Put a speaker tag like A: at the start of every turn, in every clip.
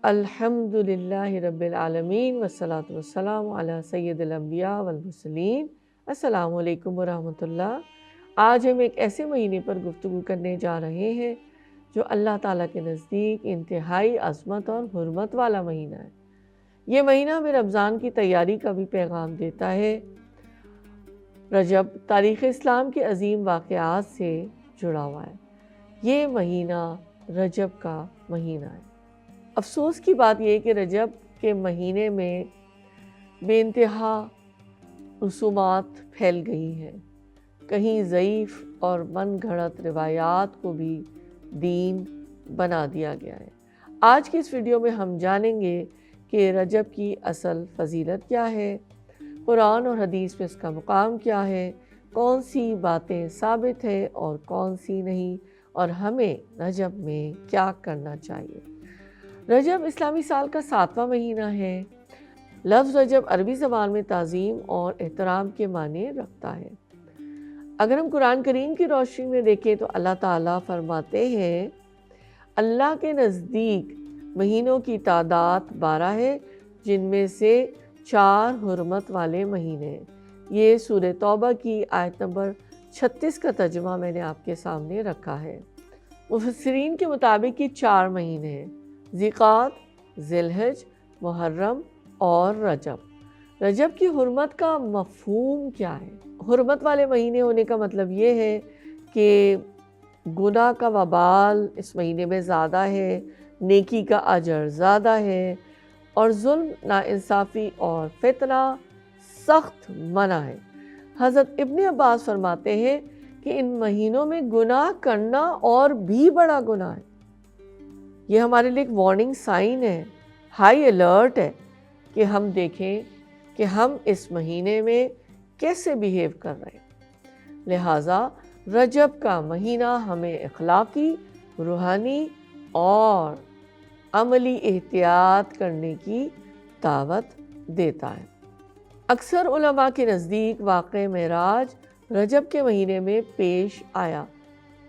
A: الحمدللہ رب العالمین والصلاة والسلام علی سید الانبیاء والمرسلین۔ السلام علیکم ورحمۃ اللہ۔ آج ہم ایک ایسے مہینے پر گفتگو کرنے جا رہے ہیں جو اللہ تعالیٰ کے نزدیک انتہائی عظمت اور حرمت والا مہینہ ہے۔ یہ مہینہ ہمیں رمضان کی تیاری کا بھی پیغام دیتا ہے۔ رجب تاریخ اسلام کے عظیم واقعات سے جڑا ہوا ہے۔ یہ مہینہ رجب کا مہینہ ہے۔ افسوس کی بات یہ ہے کہ رجب کے مہینے میں بے انتہا رسومات پھیل گئی ہیں۔ کہیں ضعیف اور من گھڑت روایات کو بھی دین بنا دیا گیا ہے۔ آج کی اس ویڈیو میں ہم جانیں گے کہ رجب کی اصل فضیلت کیا ہے، قرآن اور حدیث میں اس کا مقام کیا ہے، کون سی باتیں ثابت ہیں اور کون سی نہیں، اور ہمیں رجب میں کیا کرنا چاہیے۔ رجب اسلامی سال کا 7واں مہینہ ہے۔ لفظ رجب عربی زبان میں تعظیم اور احترام کے معنی رکھتا ہے۔ اگر ہم قرآن کریم کی روشنی میں دیکھیں تو اللہ تعالیٰ فرماتے ہیں، اللہ کے نزدیک مہینوں کی تعداد 12 ہے، جن میں سے 4 حرمت والے مہینے ہیں۔ یہ سورہ توبہ کی آیت نمبر 36 کا ترجمہ میں نے آپ کے سامنے رکھا ہے۔ مفسرین کے مطابق یہ 4 مہینے ہیں: ذی-قعدہ، ذی الحجہ، محرم اور رجب۔ رجب کی حرمت کا مفہوم کیا ہے؟ حرمت والے مہینے ہونے کا مطلب یہ ہے کہ گناہ کا وبال اس مہینے میں زیادہ ہے، نیکی کا اجر زیادہ ہے، اور ظلم، ناانصافی اور فتنہ سخت منع ہے۔ حضرت ابن عباس فرماتے ہیں کہ ان مہینوں میں گناہ کرنا اور بھی بڑا گناہ ہے۔ یہ ہمارے لیے ایک وارننگ سائن ہے، ہائی الرٹ ہے کہ ہم دیکھیں کہ ہم اس مہینے میں کیسے بیہیو کر رہے ہیں۔ لہٰذا رجب کا مہینہ ہمیں اخلاقی، روحانی اور عملی احتیاط کرنے کی دعوت دیتا ہے۔ اکثر علماء کے نزدیک واقعہ معراج رجب کے مہینے میں پیش آیا،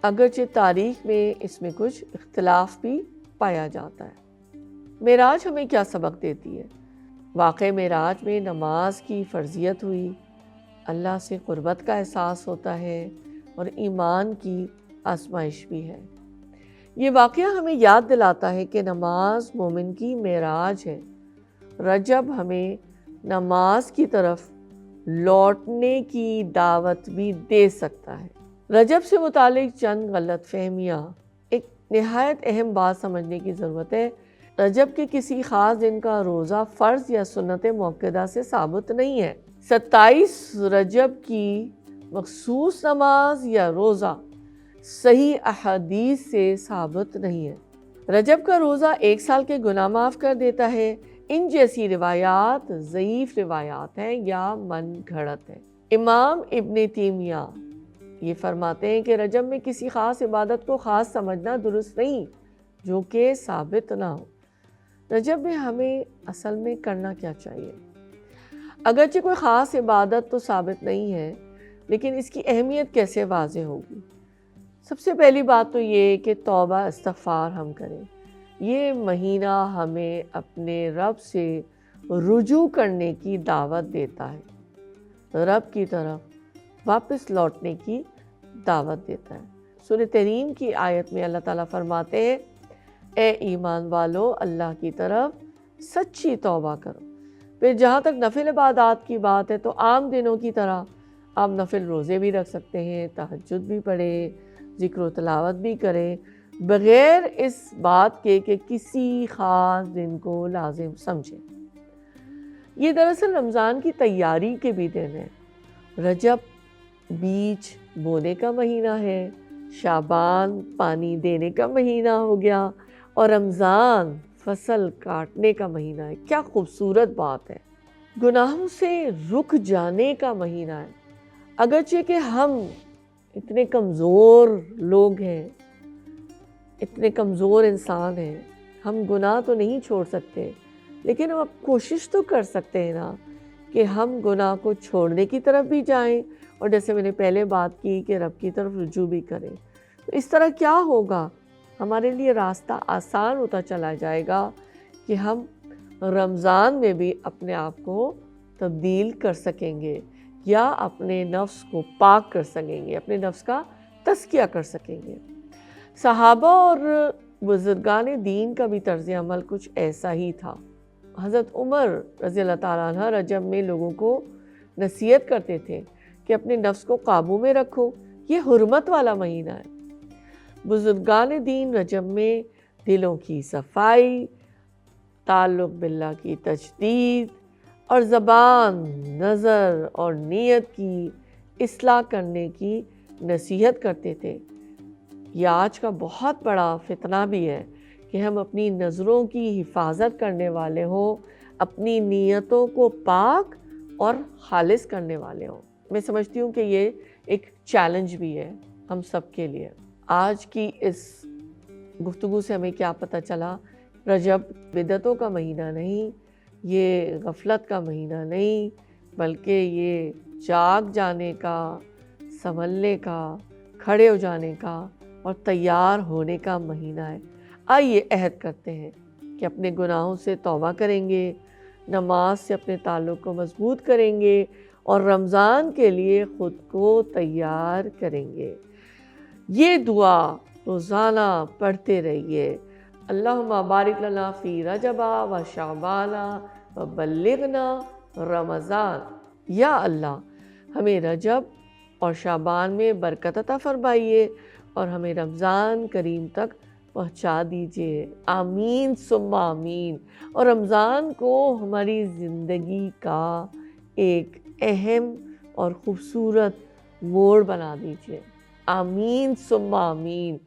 A: اگرچہ تاریخ میں اس میں کچھ اختلاف بھی پایا جاتا ہے۔ معراج ہمیں کیا سبق دیتی ہے؟ واقعہ معراج میں نماز کی فرضیت ہوئی، اللہ سے قربت کا احساس ہوتا ہے اور ایمان کی آزمائش بھی ہے۔ یہ واقعہ ہمیں یاد دلاتا ہے کہ نماز مومن کی معراج ہے۔ رجب ہمیں نماز کی طرف لوٹنے کی دعوت بھی دے سکتا ہے۔ رجب سے متعلق چند غلط فہمیاں۔ ایک نہایت اہم بات سمجھنے کی ضرورت ہے، رجب کے کسی خاص دن کا روزہ فرض یا سنت موقدہ سے ثابت نہیں ہے۔ 27 رجب کی مخصوص نماز یا روزہ صحیح احادیث سے ثابت نہیں ہے۔ رجب کا روزہ 1 سال کے گناہ معاف کر دیتا ہے۔ ان جیسی روایات ضعیف روایات ہیں یا من گھڑت ہے۔ امام ابن تیمیہ یہ فرماتے ہیں کہ رجب میں کسی خاص عبادت کو خاص سمجھنا درست نہیں جو کہ ثابت نہ ہو۔ رجب میں ہمیں اصل میں کرنا کیا چاہیے؟ اگرچہ کوئی خاص عبادت تو ثابت نہیں ہے، لیکن اس کی اہمیت کیسے واضح ہوگی؟ سب سے پہلی بات تو یہ کہ توبہ استغفار ہم کریں۔ یہ مہینہ ہمیں اپنے رب سے رجوع کرنے کی دعوت دیتا ہے، رب کی طرف واپس لوٹنے کی دعوت دیتا ہے۔ سورہ تحریم کی آیت میں اللہ تعالیٰ فرماتے ہیں، اے ایمان والو، اللہ کی طرف سچی توبہ کرو۔ پھر جہاں تک نفل عبادات کی بات ہے تو عام دنوں کی طرح آپ نفل روزے بھی رکھ سکتے ہیں، تہجد بھی پڑھیں، ذکر و تلاوت بھی کریں، بغیر اس بات کے کہ کسی خاص دن کو لازم سمجھیں۔ یہ دراصل رمضان کی تیاری کے بھی دن ہے۔ رجب بیج بونے کا مہینہ ہے، شعبان پانی دینے کا مہینہ ہو گیا، اور رمضان فصل کاٹنے کا مہینہ ہے۔ کیا خوبصورت بات ہے! گناہوں سے رک جانے کا مہینہ ہے۔ اگرچہ کہ ہم اتنے کمزور لوگ ہیں، اتنے کمزور انسان ہیں، ہم گناہ تو نہیں چھوڑ سکتے، لیکن ہم اب کوشش تو کر سکتے ہیں نا کہ ہم گناہ کو چھوڑنے کی طرف بھی جائیں، اور جیسے میں نے پہلے بات کی کہ رب کی طرف رجوع بھی کریں۔ تو اس طرح کیا ہوگا؟ ہمارے لیے راستہ آسان ہوتا چلا جائے گا کہ ہم رمضان میں بھی اپنے آپ کو تبدیل کر سکیں گے یا اپنے نفس کو پاک کر سکیں گے، اپنے نفس کا تزکیہ کر سکیں گے۔ صحابہ اور بزرگان دین کا بھی طرز عمل کچھ ایسا ہی تھا۔ حضرت عمر رضی اللہ تعالیٰ عنہ رجب میں لوگوں کو نصیحت کرتے تھے کہ اپنے نفس کو قابو میں رکھو، یہ حرمت والا مہینہ ہے۔ بزرگان دین رجب میں دلوں کی صفائی، تعلق باللہ کی تجدید اور زبان، نظر اور نیت کی اصلاح کرنے کی نصیحت کرتے تھے۔ یہ آج کا بہت بڑا فتنہ بھی ہے کہ ہم اپنی نظروں کی حفاظت کرنے والے ہوں، اپنی نیتوں کو پاک اور خالص کرنے والے ہوں۔ میں سمجھتی ہوں کہ یہ ایک چیلنج بھی ہے ہم سب کے لیے۔ آج کی اس گفتگو سے ہمیں کیا پتہ چلا؟ رجب بدعتوں کا مہینہ نہیں، یہ غفلت کا مہینہ نہیں، بلکہ یہ جاگ جانے کا، سنبھلنے کا، کھڑے ہو جانے کا اور تیار ہونے کا مہینہ ہے۔ آئیے عہد کرتے ہیں کہ اپنے گناہوں سے توبہ کریں گے، نماز سے اپنے تعلق کو مضبوط کریں گے اور رمضان کے لیے خود کو تیار کریں گے۔ یہ دعا روزانہ پڑھتے رہیے۔ اللہم بارک لنا فی رجب و شعبان و بلغنا رمضان۔ یا اللہ ہمیں رجب اور شعبان میں برکت عطا فرمائیے اور ہمیں رمضان کریم تک پہنچا دیجیے۔ آمین ثم آمین۔ اور رمضان کو ہماری زندگی کا ایک اہم اور خوبصورت موڑ بنا دیجیے۔ آمین ثم آمین۔